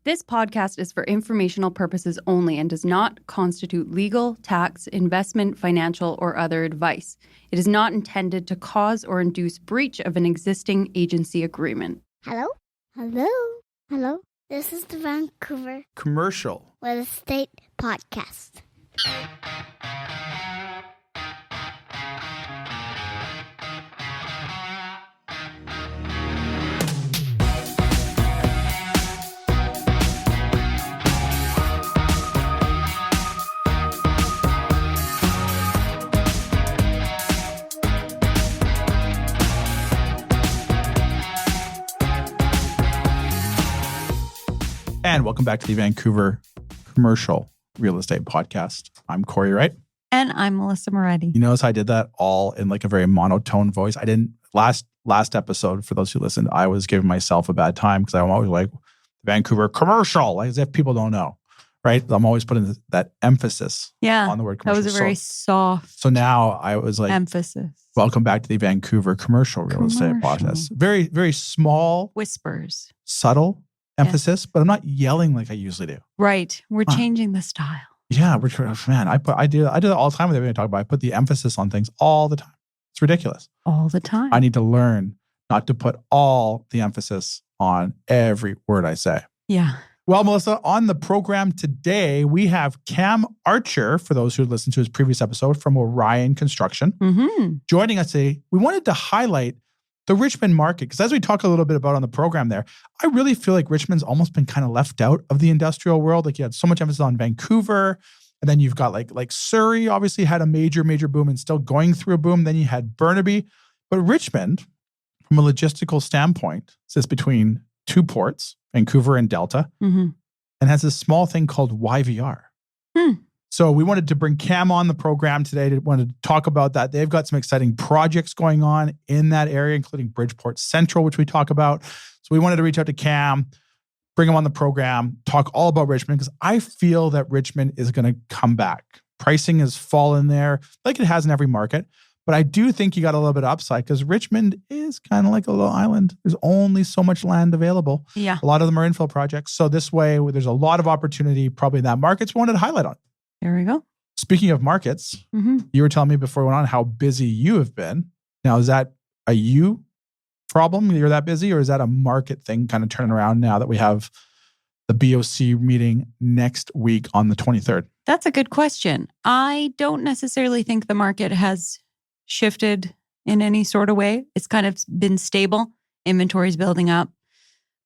This podcast is for informational purposes only and does not constitute legal, tax, investment, financial, or other advice. It is not intended to cause or induce breach of an existing agency agreement. Hello? Hello? Hello? This is the Vancouver Commercial Real Estate Podcast. And welcome back to the Vancouver Commercial Real Estate Podcast. I'm Cory Wright. And I'm Melisa Moretti. You notice I did that all in like a very monotone voice. I didn't, last episode, for those who listened, I was giving myself a bad time because I'm always like, Vancouver Commercial, like as if people don't know, right? I'm always putting that emphasis on the word commercial. That was a very soft So now I was like, emphasis. Welcome back to the Vancouver Commercial Real Estate Podcast. Very, very small, Whispers. subtle emphasis, but I'm not yelling like I usually do. Right. We're changing the style. Yeah, we're man. I do that all the time with everything I talk about. I put the emphasis on things all the time. It's ridiculous. All the time. I need to learn not to put all the emphasis on every word I say. Yeah. Well, Melisa, on the program today, we have Cam Archer, for those who listened to his previous episode, from Orion Construction, joining us today. We wanted to highlight the Richmond market, because as we talk a little bit about on the program there, I really feel like Richmond's almost been kind of left out of the industrial world. Like you had so much emphasis on Vancouver, and then you've got like Surrey obviously had a major boom and still going through a boom. Then you had Burnaby. But Richmond, from a logistical standpoint, sits between two ports, Vancouver and Delta, and has this small thing called YVR. So we wanted to bring Cam on the program today to talk about that. They've got some exciting projects going on in that area, including Bridgeport Central, which we talk about. So we wanted to reach out to Cam, bring him on the program, talk all about Richmond, because I feel that Richmond is going to come back. Pricing has fallen there like it has in every market. But I do think you got a little bit of upside because Richmond is kind of like a little island. There's only so much land available. Yeah. A lot of them are infill projects. So this way, there's a lot of opportunity probably in that market. So we wanted to highlight on. There we go. Speaking of markets, you were telling me before we went on how busy you have been. Now, is that a you problem? You're that busy, or is that a market thing kind of turning around now that we have the BOC meeting next week on the 23rd? That's a good question. I don't necessarily think the market has shifted in any sort of way. It's kind of been stable. Inventory's building up.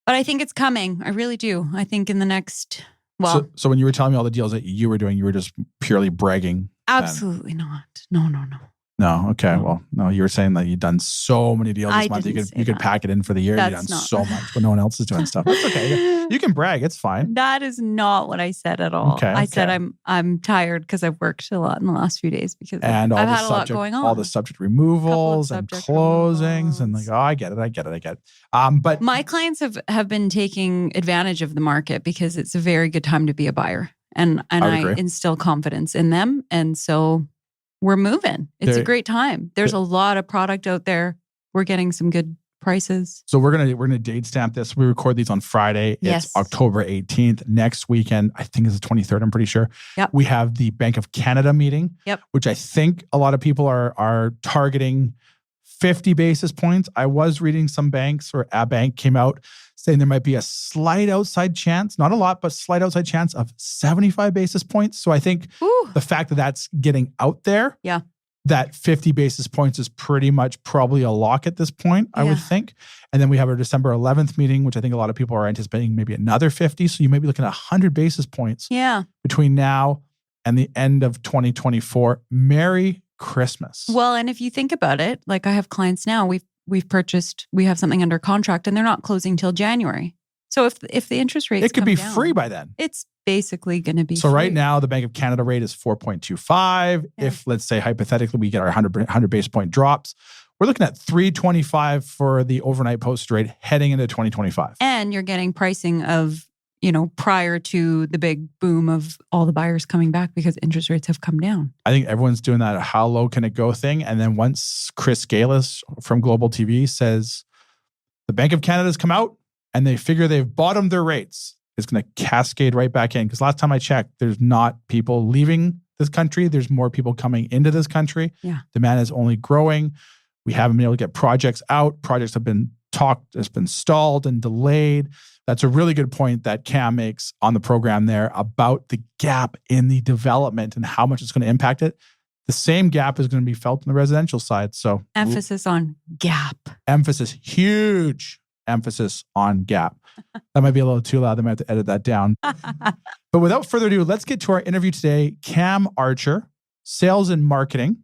But I think it's coming. I really do. I think in the next... Well, so when you were telling me all the deals that you were doing, you were just purely bragging? Absolutely not. No. No. Okay. Well, no, you were saying that you've done so many deals this month. You could pack it in for the year. You've done so much, but no one else is doing stuff. That's okay. You can brag. It's fine. That is not what I said at all. Okay, I said I'm tired because I've worked a lot in the last few days because I've had a lot going on. All the subject removals and closings and like, I get it. But my clients have been taking advantage of the market because it's a very good time to be a buyer. And I instill confidence in them. And so we're moving. It's a great time. There's a lot of product out there. We're getting some good prices. So we're gonna date stamp this. We record these on Friday. Yes. It's October 18th. Next weekend, I think it's the 23rd, I'm pretty sure. Yep. We have the Bank of Canada meeting, which I think a lot of people are targeting 50 basis points. I was reading some banks, or a bank came out saying there might be a slight outside chance, not a lot, but slight outside chance of 75 basis points. So I think the fact that that's getting out there, that 50 basis points is pretty much probably a lock at this point, I would think. And then we have our December 11th meeting, which I think a lot of people are anticipating maybe another 50. So you may be looking at 100 basis points between now and the end of 2024. Merry Christmas. Well, and if you think about it, like I have clients now, we have something under contract and they're not closing till January. So if the interest rates it could be down, free by then. It's basically going to be so free. Right now, the Bank of Canada rate is 4.25. If, let's say, hypothetically, we get our 100 basis point drops, we're looking at 3.25 for the overnight post rate heading into 2025. And you're getting pricing of, prior to the big boom of all the buyers coming back because interest rates have come down. I think everyone's doing that how low can it go thing. And then once Chris Scalena from Global TV says the Bank of Canada's come out and they figure they've bottomed their rates, is going to cascade right back in. Because last time I checked, there's not people leaving this country. There's more people coming into this country. Yeah. Demand is only growing. We haven't been able to get projects out. Projects have been it's been stalled and delayed. That's a really good point that Cam makes on the program there about the gap in the development and how much it's going to impact it. The same gap is going to be felt on the residential side. So emphasis on gap. Huge emphasis on gap. That might be a little too loud. I might have to edit that down. But without further ado, let's get to our interview today. Cam Archer, sales and marketing,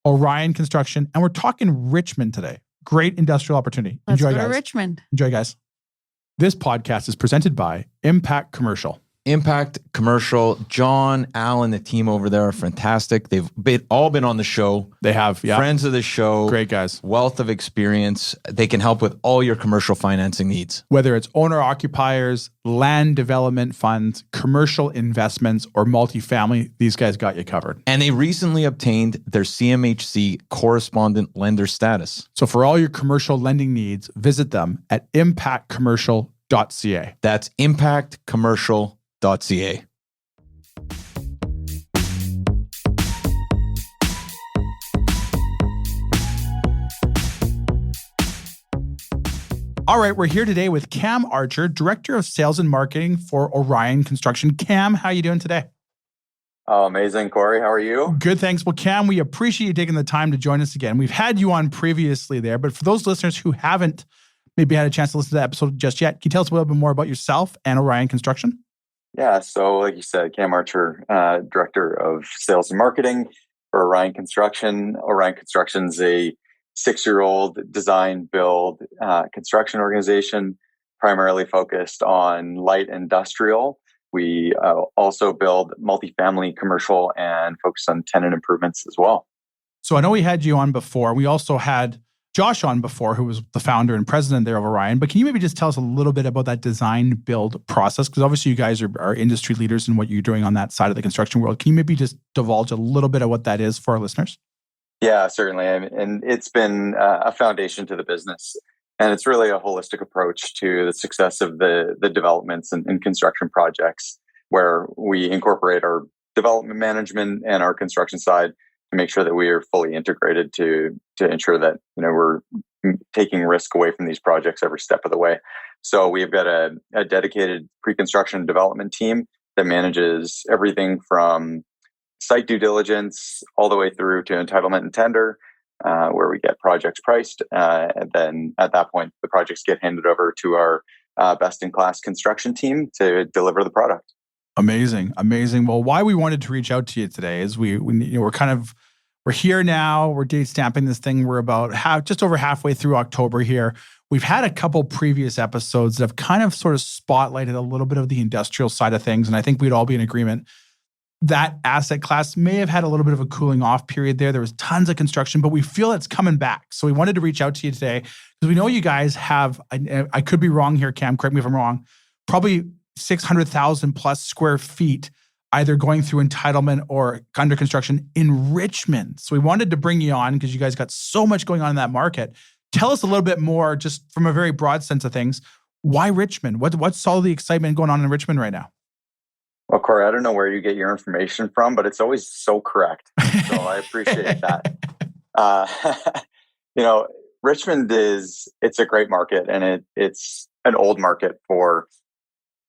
Orion Construction, and we're talking Richmond today. Great industrial opportunity. Let's Enjoy, go guys. to Richmond. Enjoy, guys. This podcast is presented by Impact Commercial. Impact Commercial, John, Alan, the team over there are fantastic. They've all been on the show. They have, yeah. Friends of the show. Great guys. Wealth of experience. They can help with all your commercial financing needs. Whether it's owner-occupiers, land development funds, commercial investments, or multifamily, these guys got you covered. And they recently obtained their CMHC correspondent lender status. So for all your commercial lending needs, visit them at impactcommercial.ca. That's impactcommercial.ca. All right, we're here today with Cam Archer, Director of Sales and Marketing for Orion Construction. Cam, how are you doing today? Oh, amazing, Cory. How are you? Good, thanks. Well, Cam, we appreciate you taking the time to join us again. We've had you on previously there, but for those listeners who haven't maybe had a chance to listen to that episode just yet, can you tell us a little bit more about yourself and Orion Construction? Yeah, so like you said, Cam Archer, Director of Sales and Marketing for Orion Construction. Orion Construction's a 6-year-old design build construction organization, primarily focused on light industrial. We also build multifamily, commercial, and focus on tenant improvements as well. So I know we had you on before. We also had Josh on before, who was the founder and president there of Orion. But can you maybe just tell us a little bit about that design build process? Because obviously you guys are industry leaders in what you're doing on that side of the construction world. Can you maybe just divulge a little bit of what that is for our listeners? Yeah, certainly. And it's been a foundation to the business. And it's really a holistic approach to the success of the developments and construction projects, where we incorporate our development management and our construction side to make sure that we are fully integrated to ensure that we're taking risk away from these projects every step of the way. So we've got a dedicated pre-construction development team that manages everything from site due diligence all the way through to entitlement and tender, where we get projects priced. And then at that point, the projects get handed over to our best-in-class construction team to deliver the product. Amazing. Well, why we wanted to reach out to you today is we're here now. We're date stamping this thing. We're about just over halfway through October here. We've had a couple previous episodes that have kind of sort of spotlighted a little bit of the industrial side of things. And I think we'd all be in agreement that asset class may have had a little bit of a cooling off period there. There was tons of construction, but we feel it's coming back. So we wanted to reach out to you today because we know you guys have, I could be wrong here, Cam, correct me if I'm wrong, probably 600,000 plus square feet either going through entitlement or under construction in Richmond. So we wanted to bring you on because you guys got so much going on in that market. Tell us a little bit more, just from a very broad sense of things. Why Richmond? What's all the excitement going on in Richmond right now? Well, Cory, I don't know where you get your information from, but it's always so correct. So I appreciate that. Richmond it's a great market, and it's an old market for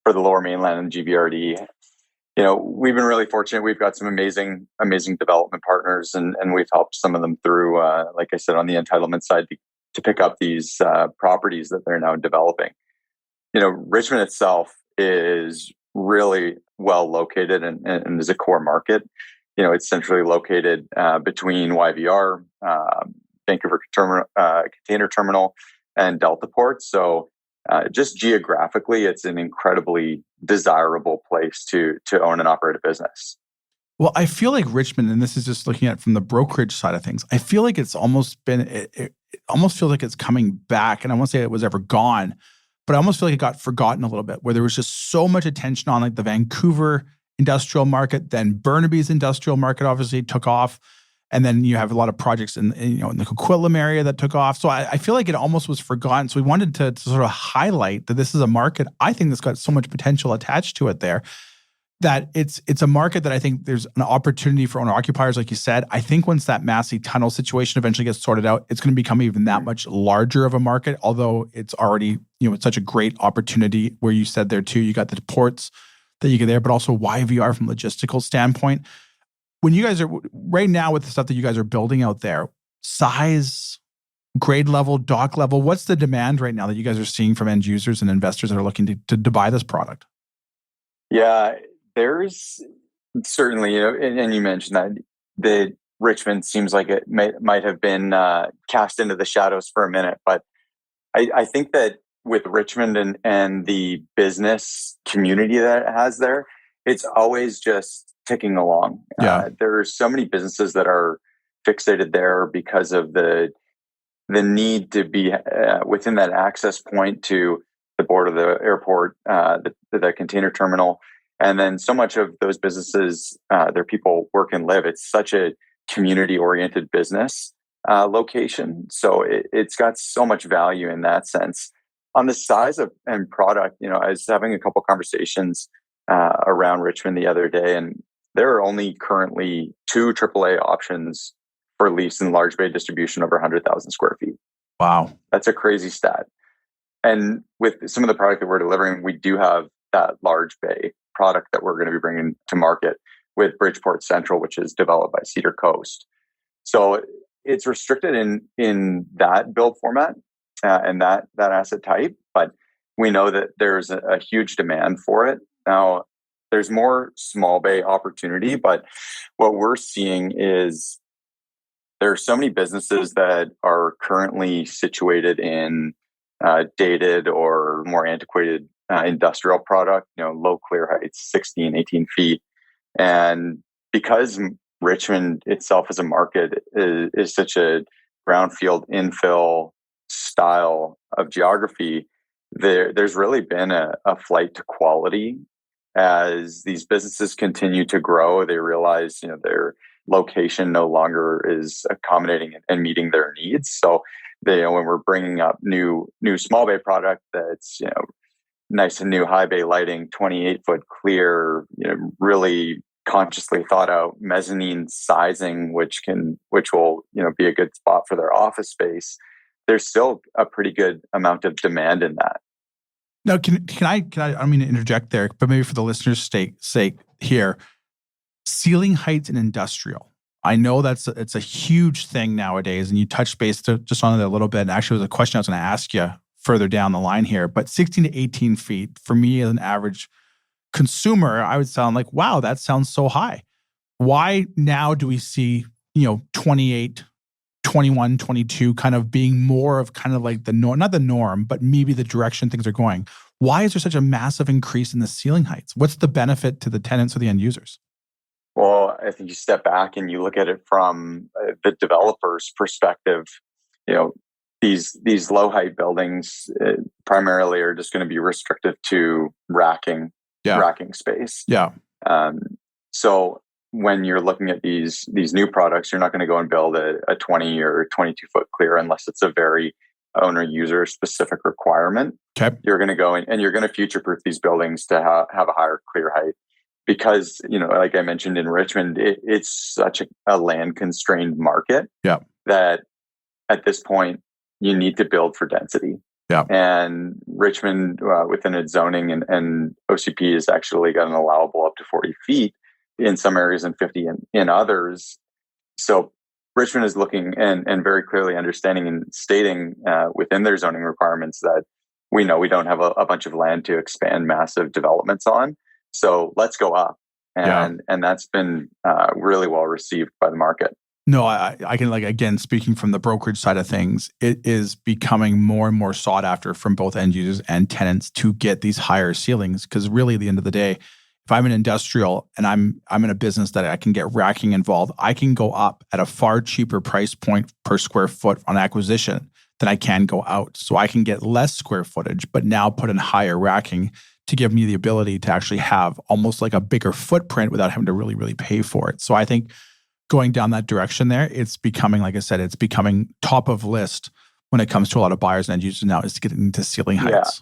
the Lower Mainland and GVRD. We've been really fortunate. We've got some amazing development partners, and we've helped some of them through, like I said, on the entitlement side to pick up these properties that they're now developing. Richmond itself is really well located and is a core market. It's centrally located between YVR, Vancouver Container Terminal, and Delta Port. So just geographically, it's an incredibly desirable place to own and operate a business. Well, I feel like Richmond, and this is just looking at it from the brokerage side of things, I feel like it's almost been, it almost feels like it's coming back. And I won't say it was ever gone, but I almost feel like it got forgotten a little bit, where there was just so much attention on like the Vancouver industrial market. Then Burnaby's industrial market obviously took off. And then you have a lot of projects in the Coquitlam area that took off. So I feel like it almost was forgotten. So we wanted to sort of highlight that this is a market, I think, that's got so much potential attached to it there, that it's a market that I think there's an opportunity for owner-occupiers, like you said. I think once that Massey Tunnel situation eventually gets sorted out, it's going to become even that much larger of a market, although it's already, it's such a great opportunity where you said there too, you got the ports that you get there, but also YVR from a logistical standpoint. When you guys are, right now with the stuff that you guys are building out there, size, grade level, dock level, what's the demand right now that you guys are seeing from end users and investors that are looking to buy this product? Yeah, there's certainly, and you mentioned that Richmond seems like it might have been cast into the shadows for a minute, but I think that with Richmond and the business community that it has there, it's always just ticking along. Yeah. There are so many businesses that are fixated there because of the need to be within that access point to the board of the airport, the container terminal. And then so much of those businesses, their people work and live. It's such a community-oriented business location. So it's got so much value in that sense. On the size of and product, I was having a couple conversations around Richmond the other day, and there are only currently 2 AAA options for lease in large bay distribution over 100,000 square feet. Wow. That's a crazy stat. And with some of the product that we're delivering, we do have that large bay product that we're going to be bringing to market with Bridgeport Central, which is developed by Cedar Coast. So it's restricted in that build format and that asset type, but we know that there's a huge demand for it. Now, there's more small bay opportunity, but what we're seeing is there are so many businesses that are currently situated in dated or more antiquated industrial product, low clear heights, 16, 18 feet. And because Richmond itself as a market is such a brownfield infill style of geography, there's really been a flight to quality. As these businesses continue to grow, they realize, their location no longer is accommodating and meeting their needs. So when we're bringing up new small bay product that's, nice and new high bay lighting, 28-foot clear, really consciously thought out mezzanine sizing, which will, be a good spot for their office space. There's still a pretty good amount of demand in that. Now, can I don't mean to interject there, but maybe for the listeners' sake here, ceiling heights in industrial. I know it's a huge thing nowadays, and you touched base just on it a little bit. And actually, it was a question I was going to ask you further down the line here. But 16 to 18 feet, for me as an average consumer, I would sound like, wow, that sounds so high. Why now do we see, 28, 21, 22 kind of being more of kind of like the norm, not the norm, but maybe the direction things are going? Why is there such a massive increase in the ceiling heights? What's the benefit to the tenants or the end users? Well, I think you step back and you look at it from the developer's perspective. These low height buildings primarily are just going to be restrictive to racking space. Yeah. So when you're looking at these new products, you're not going to go and build a 20 or 22 foot clear unless it's a very owner user specific requirement. Okay. You're going to go in and you're going to future proof these buildings to have a higher clear height. Because, like I mentioned in Richmond, it's such a land constrained market that at this point you need to build for density. Yeah. And Richmond, within its zoning and OCP, has actually got an allowable up to 40 feet in some areas and 50 in others. So Richmond is looking and very clearly understanding and stating within their zoning requirements that we know we don't have a bunch of land to expand massive developments on. So let's go up. And that's been really well received by the market. No, I can, again, speaking from the brokerage side of things, it is becoming more and more sought after from both end users and tenants to get these higher ceilings. Because really, at the end of the day, if I'm an industrial and I'm in a business that I can get racking involved, I can go up at a far cheaper price point per square foot on acquisition than I can go out. So I can get less square footage, but now put in higher racking to give me the ability to actually have almost like a bigger footprint without having to really, really pay for it. So I think going down that direction there. It's becoming, like I said, it's becoming top of list when it comes to a lot of buyers and end users now, is getting into ceiling heights.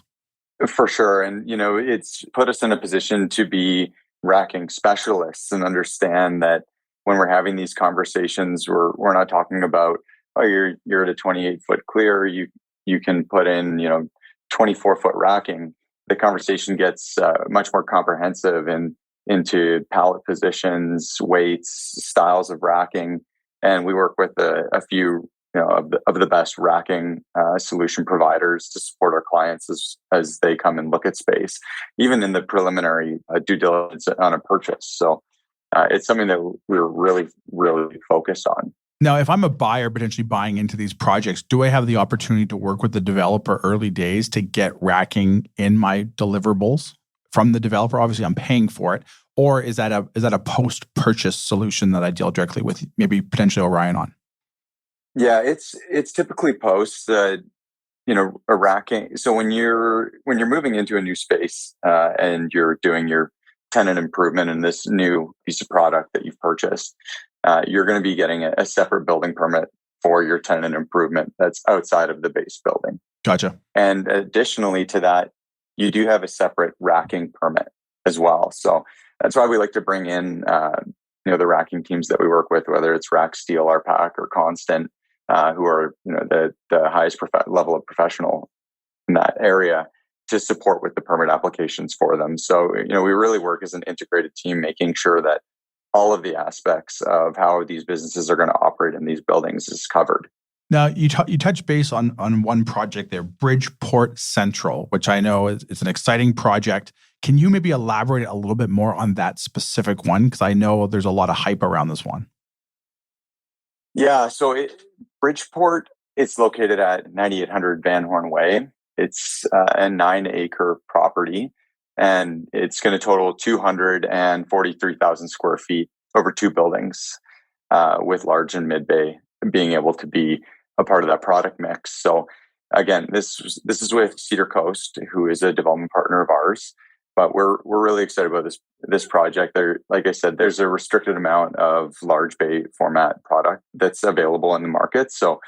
Yeah, for sure. And, it's put us in a position to be racking specialists and understand that when we're having these conversations, we're not talking about, oh, you're at a 28-foot clear, you can put in, 24-foot racking. The conversation gets much more comprehensive and into pallet positions, weights, styles of racking. And we work with a few of the best racking solution providers to support our clients as they come and look at space, even in the preliminary due diligence on a purchase. So it's something that we're really, really focused on. Now, if I'm a buyer potentially buying into these projects, do I have the opportunity to work with the developer early days to get racking in my deliverables from the developer? Obviously, I'm paying for it. Or is that a post-purchase solution that I deal directly with maybe potentially Orion on? Yeah, it's typically post, a racking. So when you're moving into a new space and you're doing your tenant improvement in this new piece of product that you've purchased, you're going to be getting a separate building permit for your tenant improvement that's outside of the base building. Gotcha. And additionally to that, you do have a separate racking permit as well. So that's why we like to bring in the racking teams that we work with, whether it's Rack Steel, RPAC, or Constant, who are the highest level of professional in that area, to support with the permit applications for them. So we really work as an integrated team, making sure that all of the aspects of how these businesses are going to operate in these buildings is covered. Now, you touch base on one project there, Bridgeport Central, which I know is an exciting project. Can you maybe elaborate a little bit more on that specific one? Because I know there's a lot of hype around this one. Yeah, so Bridgeport, it's located at 9800 Van Horn Way. It's a 9-acre property, and it's going to total 243,000 square feet over 2 buildings, with large and mid bay being able to be a part of that product mix. So again, this is with Cedar Coast, who is a development partner of ours. But we're really excited about this project. Like I said, there's a restricted amount of large bay format product that's available in the market. So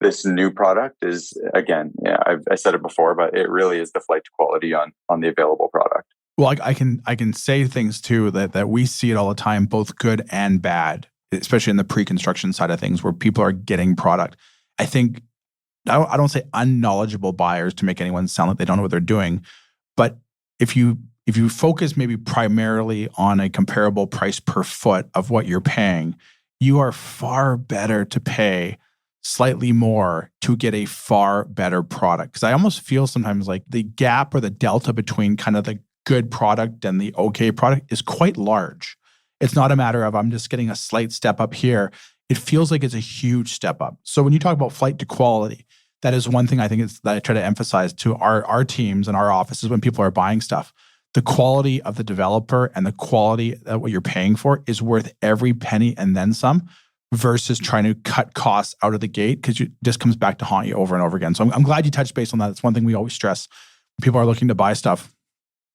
this new product is, again, I said it before, but it really is the flight to quality on the available product. Well, I can say things too that we see it all the time, both good and bad, especially in the pre-construction side of things, where people are getting product. I think I don't say unknowledgeable buyers to make anyone sound like they don't know what they're doing, but if you focus maybe primarily on a comparable price per foot of what you're paying, you are far better to pay slightly more to get a far better product. Because I almost feel sometimes like the gap or the delta between kind of the good product and the okay product is quite large. It's not a matter of I'm just getting a slight step up here. It feels like it's a huge step up. So when you talk about flight to quality, that is one thing I think that I try to emphasize to our teams and our offices when people are buying stuff. The quality of the developer and the quality of what you're paying for is worth every penny and then some, versus trying to cut costs out of the gate, because it just comes back to haunt you over and over again. So I'm glad you touched base on that. It's one thing we always stress when people are looking to buy stuff.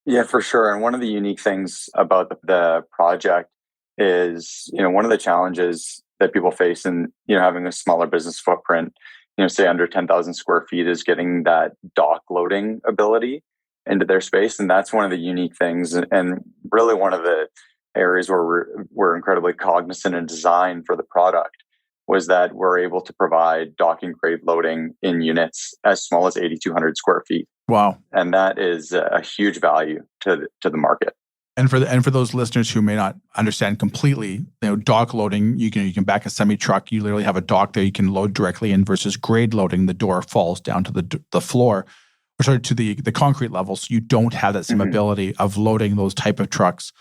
Yeah, for sure. And one of the unique things about the project is, one of the challenges that people face in, having a smaller business footprint, say under 10,000 square feet, is getting that dock loading ability into their space. And that's one of the unique things. And really one of the areas where we're incredibly cognizant and design for the product was that we're able to provide docking grade loading in units as small as 8,200 square feet. Wow. And that is a huge value to the market. And for those listeners who may not understand completely, dock loading, you can back a semi truck. You literally have a dock there you can load directly in, versus grade loading. The door falls down to the floor, or sorry, to the concrete level. So you don't have that same ability of loading those type of trucks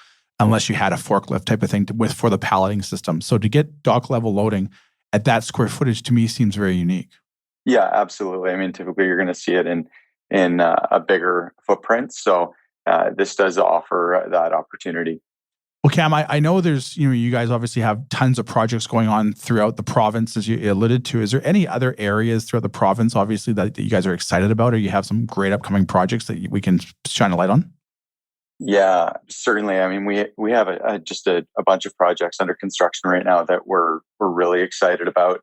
unless you had a forklift type of thing for the palleting system. So to get dock level loading at that square footage, to me, seems very unique. Yeah, absolutely. I mean, typically you're going to see it in a bigger footprint. So this does offer that opportunity. Well, Cam, I know there's, you guys obviously have tons of projects going on throughout the province, as you alluded to. Is there any other areas throughout the province, obviously, that you guys are excited about, or you have some great upcoming projects that we can shine a light on? Yeah, certainly. I mean, we have just a bunch of projects under construction right now that we're really excited about.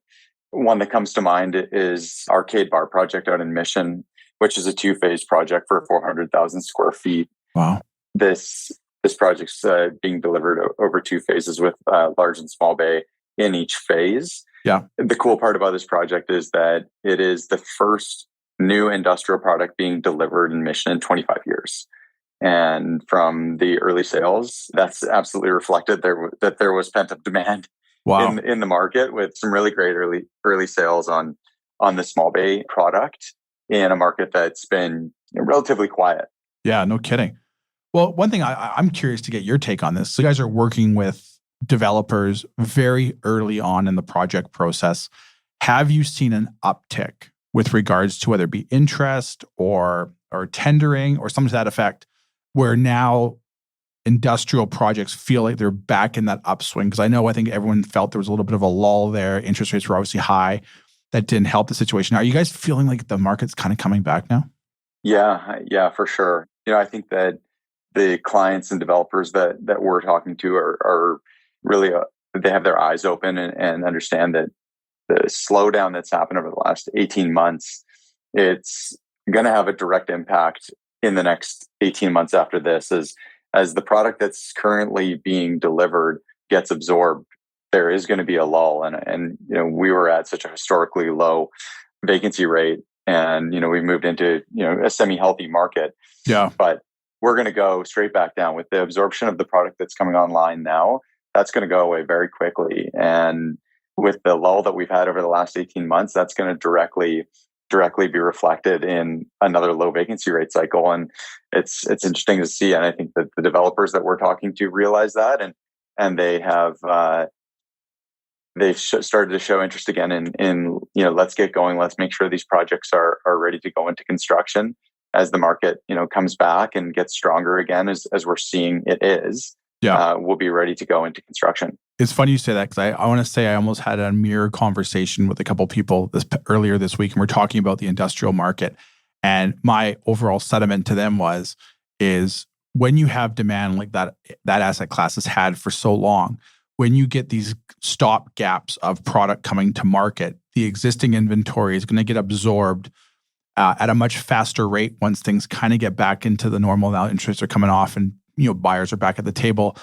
One that comes to mind is Arcade Bar project out in Mission, which is a 2-phase project for 400,000 square feet. Wow. This project's being delivered over 2 phases with large and small bay in each phase. Yeah. The cool part about this project is that it is the first new industrial product being delivered in Mission in 25 years. And from the early sales, that's absolutely reflected that there was pent-up demand in the market, with some really great early sales on the small bay product in a market that's been relatively quiet. Yeah, no kidding. Well, one thing I'm curious to get your take on this. So you guys are working with developers very early on in the project process. Have you seen an uptick with regards to whether it be interest or tendering or something to that effect, where now industrial projects feel like they're back in that upswing? Because I think everyone felt there was a little bit of a lull there. Interest rates were obviously high. That didn't help the situation. Are you guys feeling like the market's kind of coming back now? Yeah, for sure. I think that the clients and developers that we're talking to are really, they have their eyes open and understand that the slowdown that's happened over the last 18 months, it's going to have a direct impact in the next 18 months after this, as the product that's currently being delivered gets absorbed. There is going to be a lull, and we were at such a historically low vacancy rate, and we moved into a semi-healthy market. Yeah, but we're going to go straight back down with the absorption of the product that's coming online now. That's going to go away very quickly, and with the lull that we've had over the last 18 months, that's going to directly be reflected in another low vacancy rate cycle. And it's interesting to see. And I think that the developers that we're talking to realize that, and they have, they've started to show interest again in let's get going. Let's make sure these projects are ready to go into construction as the market, comes back and gets stronger again, as we're seeing it is. Yeah. We'll be ready to go into construction. It's funny you say that, because I want to say I almost had a mirror conversation with a couple of people earlier this week, and we're talking about the industrial market. And my overall sentiment to them is when you have demand like that asset class has had for so long, when you get these stop gaps of product coming to market, the existing inventory is going to get absorbed at a much faster rate once things kind of get back into the normal. Now interests are coming off and buyers are back at the table.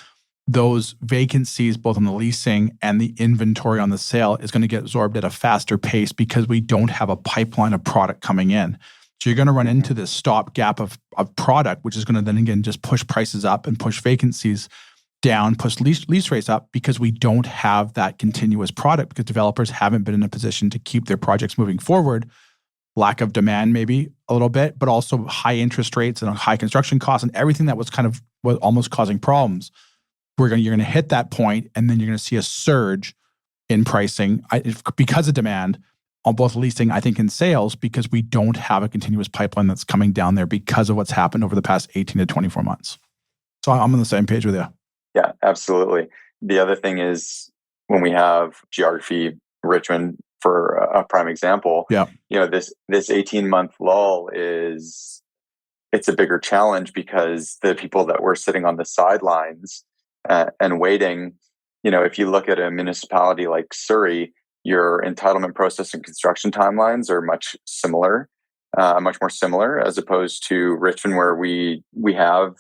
Those vacancies, both on the leasing and the inventory on the sale, is going to get absorbed at a faster pace because we don't have a pipeline of product coming in. So you're going to run into this stop gap of product, which is going to then again just push prices up and push vacancies down, push lease rates up, because we don't have that continuous product, because developers haven't been in a position to keep their projects moving forward. Lack of demand maybe a little bit, but also high interest rates and high construction costs and everything that was almost causing problems. You're going to hit that point, and then you're going to see a surge in pricing because of demand on both leasing, I think, and sales, because we don't have a continuous pipeline that's coming down there because of what's happened over the past 18 to 24 months. So I'm on the same page with you. Yeah, absolutely. The other thing is, when we have geography, Richmond, for a prime example, this 18-month lull it's a bigger challenge, because the people that were sitting on the sidelines and waiting, if you look at a municipality like Surrey, your entitlement process and construction timelines are much more similar, as opposed to Richmond, where we have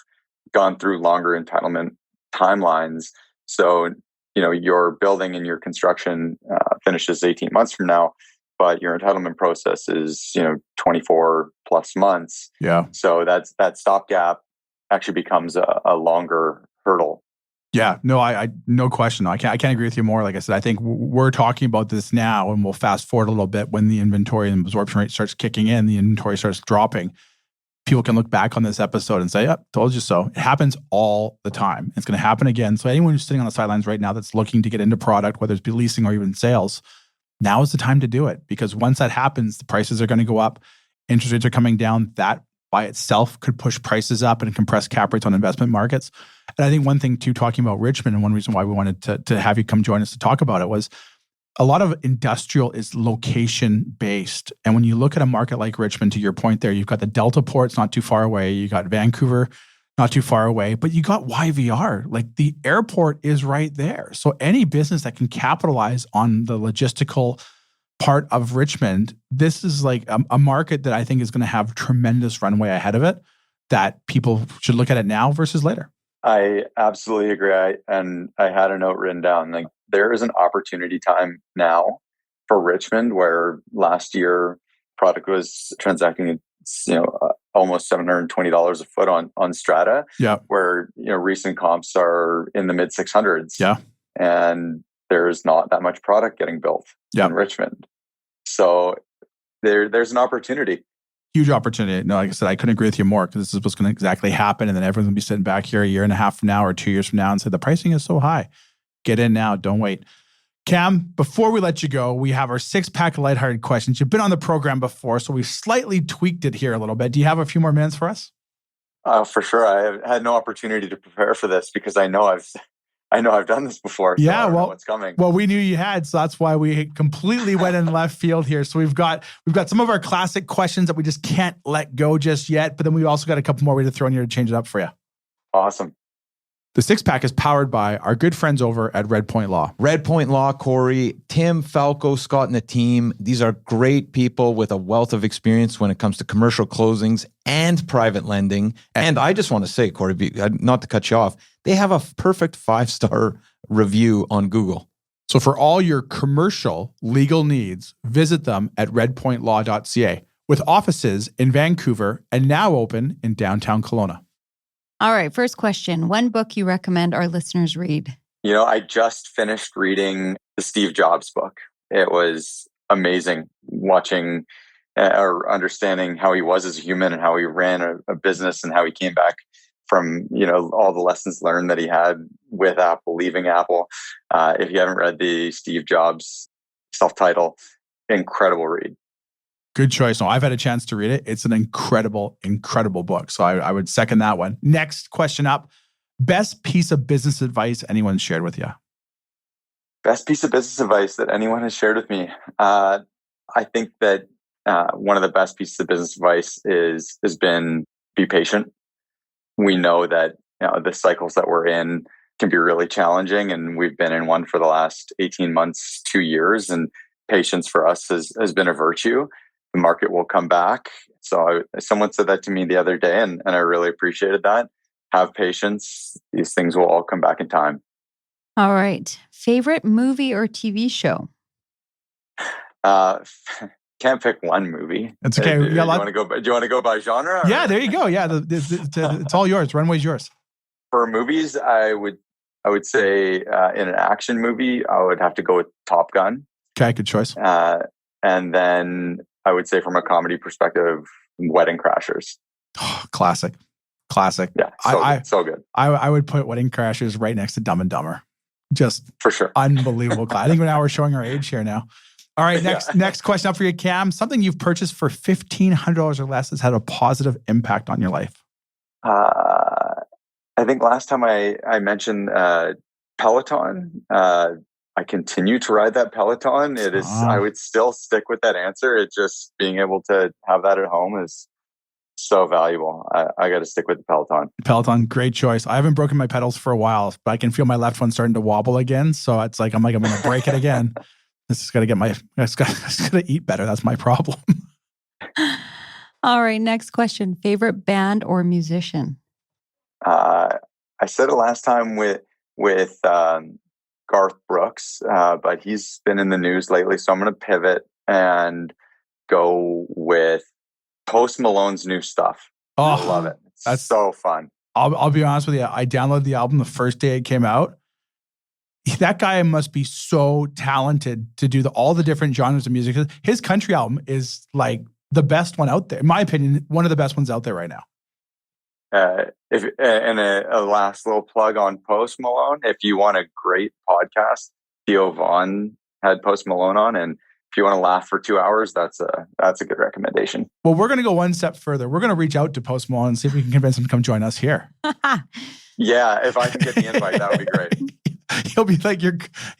gone through longer entitlement timelines. So, your building and your construction finishes 18 months from now, but your entitlement process is, 24 plus months. Yeah. So that stopgap actually becomes a longer hurdle. Yeah, no, I no question. I can't agree with you more. Like I said, I think we're talking about this now, and we'll fast forward a little bit when the inventory and absorption rate starts kicking in, the inventory starts dropping. People can look back on this episode and say, "Yep, told you so." It happens all the time. It's going to happen again. So anyone who's sitting on the sidelines right now that's looking to get into product, whether it's be leasing or even sales, now is the time to do it, because once that happens, the prices are going to go up. Interest rates are coming down. That by itself could push prices up and compress cap rates on investment markets. And I think one thing too, talking about Richmond, and one reason why we wanted to have you come join us to talk about it, was a lot of industrial is location based. And when you look at a market like Richmond, to your point there, you've got the Delta ports not too far away. You got Vancouver not too far away, but you got YVR. Like the airport is right there. So any business that can capitalize on the logistical part of Richmond, this is like a market that I think is going to have tremendous runway ahead of it, that people should look at it now versus later. I absolutely agree. I had a note written down. Like there is an opportunity time now for Richmond, where last year product was transacting, almost $720 a foot on Strata. Yeah. Where recent comps are in the mid 600s. Yeah. And there's not that much product getting built in Richmond. So there's an opportunity. Huge opportunity. No, like I said, I couldn't agree with you more, because this is what's going to exactly happen. And then everyone's going to be sitting back here a year and a half from now or 2 years from now and say, the pricing is so high. Get in now. Don't wait. Cam, before we let you go, we have our 6-pack of lighthearted questions. You've been on the program before, so we slightly tweaked it here a little bit. Do you have a few more minutes for us? For sure. I have had no opportunity to prepare for this, because I know I've done this before. So yeah, I don't know what's coming. Well, we knew you had, so that's why we completely went in left field here. So we've got some of our classic questions that we just can't let go just yet, but then we also got a couple more we to throw in here to change it up for you. Awesome. The 6-pack is powered by our good friends over at Red Point Law. Red Point Law, Cory, Tim, Falco, Scott, and the team. These are great people with a wealth of experience when it comes to commercial closings and private lending. And I just want to say, Cory, not to cut you off, they have a perfect 5-star review on Google. So for all your commercial legal needs, visit them at redpointlaw.ca, with offices in Vancouver and now open in downtown Kelowna. All right, first question. One book you recommend our listeners read? I just finished reading the Steve Jobs book. It was amazing watching or understanding how he was as a human and how he ran a business and how he came back from, all the lessons learned that he had with Apple, leaving Apple. If you haven't read the Steve Jobs self-titled, incredible read. Good choice. No, I've had a chance to read it. It's an incredible, incredible book. So I would second that one. Next question up. Best piece of business advice anyone shared with you? Best piece of business advice that anyone has shared with me. I think that one of the best pieces of business advice has been be patient. We know that the cycles that we're in can be really challenging, and we've been in one for the last 18 months, 2 years, and patience for us has been a virtue. The market will come back. So someone said that to me the other day, and I really appreciated that. Have patience. These things will all come back in time. All right. Favorite movie or TV show? Can't pick one movie. It's okay. Do you want to go by genre? Yeah, there you go. Yeah, it's all yours. Runway's yours. For movies, I would say in an action movie, I would have to go with Top Gun. Okay, good choice. And then I would say from a comedy perspective, Wedding Crashers. Oh, classic. Yeah, so good. I would put Wedding Crashers right next to Dumb and Dumber. Just for sure. Unbelievable. I think now we're showing our age here now. All right, next question up for you, Cam. Something you've purchased for $1,500 or less has had a positive impact on your life. I think last time I mentioned Peloton. I continue to ride that Peloton. It is. I would still stick with that answer. It's just being able to have that at home is so valuable. I got to stick with the Peloton. Peloton, great choice. I haven't broken my pedals for a while, but I can feel my left one starting to wobble again. So it's like I'm going to break it again. This is got to get I just got to eat better. That's my problem. All right, next question. Favorite band or musician? I said it last time with Garth Brooks, but he's been in the news lately, so I'm going to pivot and go with Post Malone's new stuff. Oh, I love it. That's so fun. I'll be honest with you. I downloaded the album the first day it came out. That guy must be so talented to do all the different genres of music. His country album is like the best one out there. In my opinion, one of the best ones out there right now. A last little plug on Post Malone. If you want a great podcast, Theo Vaughn had Post Malone on, and if you want to laugh for 2 hours, that's a good recommendation. Well, we're going to go one step further. We're going to reach out to Post Malone and see if we can convince him to come join us here. Yeah, if I can get the invite, that would be great. He'll be like,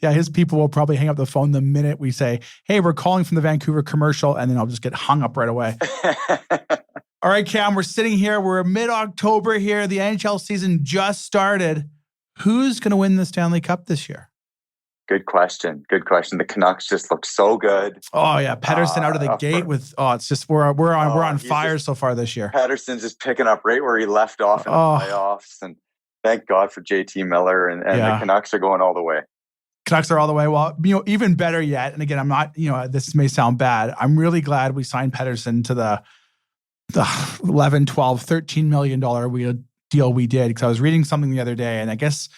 his people will probably hang up the phone the minute we say, hey, we're calling from the Vancouver commercial, and then I'll just get hung up right away. All right, Cam, we're sitting here. We're mid-October here. The NHL season just started. Who's going to win the Stanley Cup this year? Good question. The Canucks just look so good. Oh yeah, Pettersson out of the gate with. Oh, it's just we're on fire so far this year. Pettersson's just picking up right where he left off in the playoffs, and thank God for JT Miller and the Canucks are going all the way. Canucks are all the way. Well, even better yet. And again, I'm not. This may sound bad. I'm really glad we signed Pettersson to the 11, 12, $13 million deal we did, because I was reading something the other day, and I guess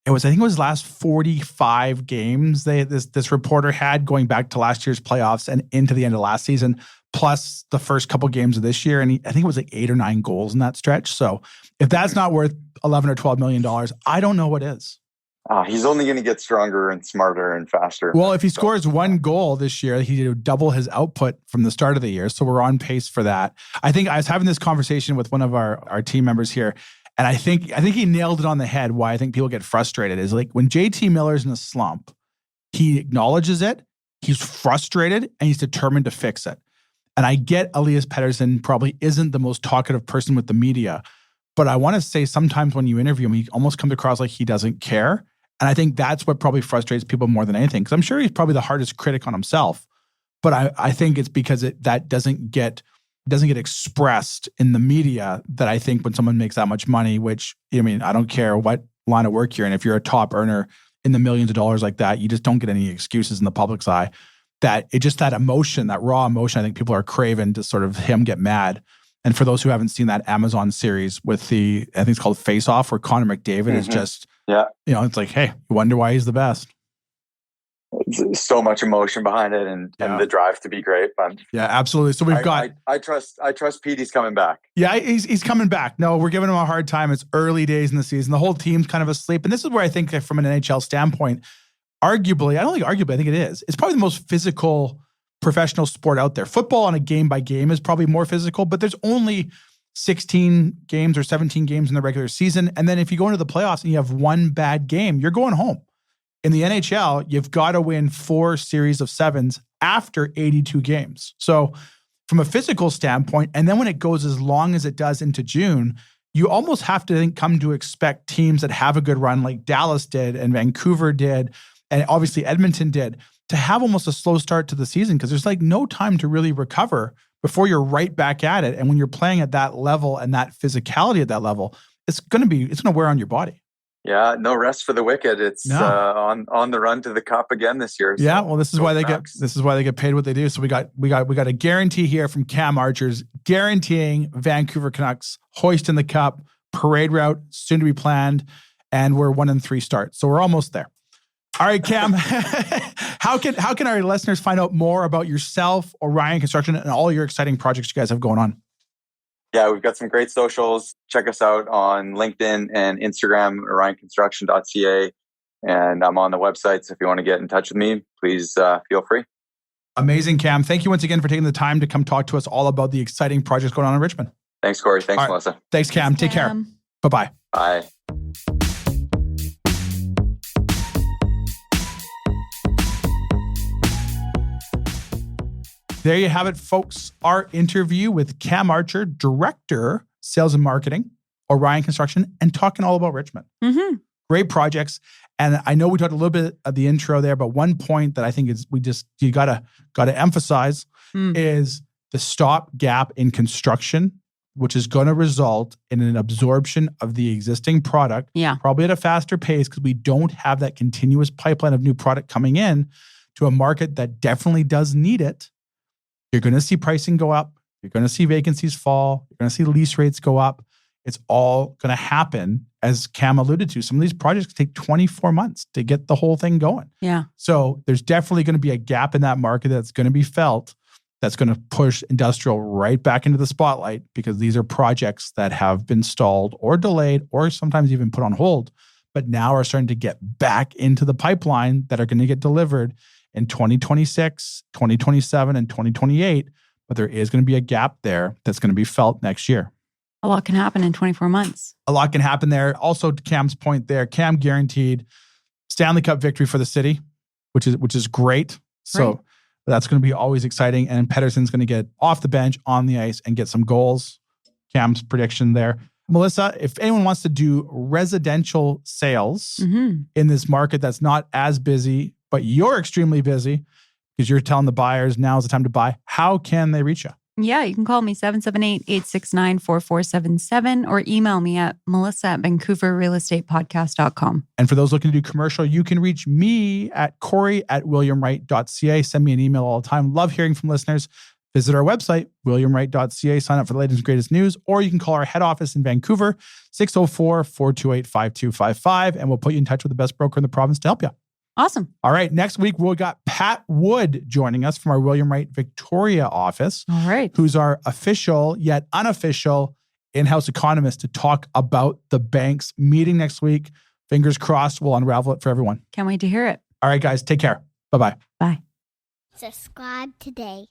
I think it was last 45 games this reporter had going back to last year's playoffs and into the end of last season, plus the first couple games of this year. And I think it was like 8 or 9 goals in that stretch. So if that's not worth $11 or $12 million, I don't know what is. He's only going to get stronger and smarter and faster. Well, if he scores 1 goal this year, he would double his output from the start of the year. So we're on pace for that. I think I was having this conversation with one of our team members here, and I think he nailed it on the head. Why I think people get frustrated is like when JT Miller's in a slump, he acknowledges it, he's frustrated, and he's determined to fix it. And I get Elias Pettersson probably isn't the most talkative person with the media, but I want to say sometimes when you interview him, he almost comes across like he doesn't care. And I think that's what probably frustrates people more than anything, because I'm sure he's probably the hardest critic on himself. But I think it's because that doesn't get expressed in the media, that I think when someone makes that much money, which, I mean, I don't care what line of work you're in, if you're a top earner in the millions of dollars like that, you just don't get any excuses in the public's eye. That emotion, that raw emotion, I think people are craving to sort of him get mad. And for those who haven't seen that Amazon series with I think it's called Face Off, where Connor McDavid is just, it's like, hey, you wonder why he's the best. So much emotion behind it, and the drive to be great. But yeah, absolutely. So I trust Petey's coming back. Yeah, he's coming back. No, we're giving him a hard time. It's early days in the season. The whole team's kind of asleep. And this is where I think from an NHL standpoint, I think it is. It's probably the most physical professional sport out there. Football on a game by game is probably more physical, but there's only 16 games or 17 games in the regular season. And then if you go into the playoffs and you have one bad game, you're going home. In the NHL, you've got to win 4 series of 7s after 82 games. So from a physical standpoint, and then when it goes as long as it does into June, you almost have to come to expect teams that have a good run like Dallas did and Vancouver did, and obviously Edmonton did, to have almost a slow start to the season, because there's like no time to really recover before you're right back at it. And when you're playing at that level and that physicality at that level, it's going to wear on your body. Yeah, no rest for the wicked. It's on the run to the cup again this year. So yeah, well, this is why they get paid what they do. So we got a guarantee here from Cam Archer's guaranteeing Vancouver Canucks hoist in the cup, parade route soon to be planned, and we're 1-3 start. So we're almost there. All right, Cam, how can our listeners find out more about yourself, Orion Construction, and all your exciting projects you guys have going on? Yeah, we've got some great socials. Check us out on LinkedIn and Instagram, orionconstruction.ca. And I'm on the website, so if you want to get in touch with me, please feel free. Amazing, Cam. Thank you once again for taking the time to come talk to us all about the exciting projects going on in Richmond. Thanks, Cory. Thanks, Melisa. Thanks, Cam. Take care. Bye-bye. Bye. There you have it, folks. Our interview with Cam Archer, Director, Sales and Marketing, Orion Construction, and talking all about Richmond. Mm-hmm. Great projects. And I know we talked a little bit of the intro there, but one point that I think is you gotta emphasize is the stopgap in construction, which is going to result in an absorption of the existing product, probably at a faster pace, because we don't have that continuous pipeline of new product coming in to a market that definitely does need it. You're going to see pricing go up. You're going to see vacancies fall. You're going to see lease rates go up. It's all going to happen, as Cam alluded to. Some of these projects take 24 months to get the whole thing going. Yeah. So there's definitely going to be a gap in that market that's going to be felt, that's going to push industrial right back into the spotlight, because these are projects that have been stalled or delayed or sometimes even put on hold, but now are starting to get back into the pipeline that are going to get delivered in 2026, 2027, and 2028. But there is going to be a gap there that's going to be felt next year. A lot can happen in 24 months. A lot can happen there. Also, to Cam's point there, Cam guaranteed Stanley Cup victory for the city, which is great. So that's going to be always exciting. And Pettersson's going to get off the bench, on the ice, and get some goals. Cam's prediction there. Melisa, if anyone wants to do residential sales in this market that's not as busy, but you're extremely busy because you're telling the buyers now's the time to buy, how can they reach you? Yeah, you can call me 778-869-4477 or email me at melissa@vancouverrealestatepodcast.com. And for those looking to do commercial, you can reach me at cory@williamwright.ca. Send me an email all the time. Love hearing from listeners. Visit our website, williamwright.ca. Sign up for the latest and greatest news, or you can call our head office in Vancouver, 604-428-5255, and we'll put you in touch with the best broker in the province to help you. Awesome. All right. Next week, we've got Pat Wood joining us from our William Wright Victoria office. All right. Who's our official yet unofficial in-house economist to talk about the banks meeting next week. Fingers crossed, we'll unravel it for everyone. Can't wait to hear it. All right, guys. Take care. Bye-bye. Bye. Subscribe today.